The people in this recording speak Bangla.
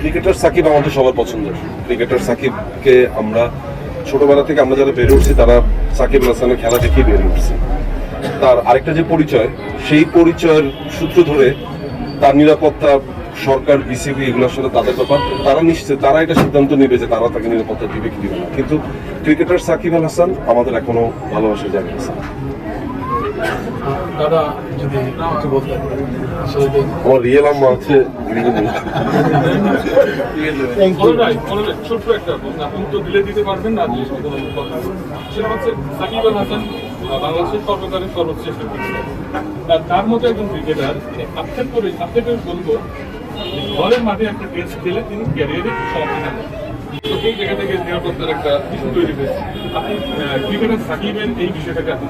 ক্রিকেটার সাকিব আমাদের সবার পছন্দের। ক্রিকেটার সাকিবকে আমরা ছোটবেলা থেকে আমরা যারা বেড়ে উঠছি তারা সাকিব আল হাসানের খেলা দেখেই বেড়ে উঠছি। তার আরেকটা যে পরিচয়, সেই পরিচয়ের সূত্র ধরে তার নিরাপত্তা সরকার, বিসিবি এগুলোর সাথে তাদের ব্যাপার, তারা নিশ্চিত তারা এটা সিদ্ধান্ত নেবে যে তারা তাকে নিরাপত্তা দিবে কি দিবে না। কিন্তু ক্রিকেটার সাকিব আল হাসান আমাদের এখনো ভালোবাসার জায়গা আছে। দাদা যদি কিছু বলতেন আমার রিয়েল আম্মা আছে। ছোট্ট একটা প্রশ্ন, আপনি তো দিলে দিতে পারবেন না, কথা সেটা হচ্ছে সাকিব আল হাসান বাংলাদেশের সর্বকালের সর্বশ্রেষ্ঠ ক্রিকেটার। তার মতো একজন ক্রিকেটার আক্ষেপ বলবো ঘরের মাঠে একটা টেস্ট খেলে তিনি ক্যারিয়ারে সমাপ্তি থাকেন। তো এই জায়গা থেকে নিরাপত্তার একটা ইস্যু তৈরি হয়েছে। আপনি ক্রিকেটার সাকিবের এই বিষয়টাকে আপনি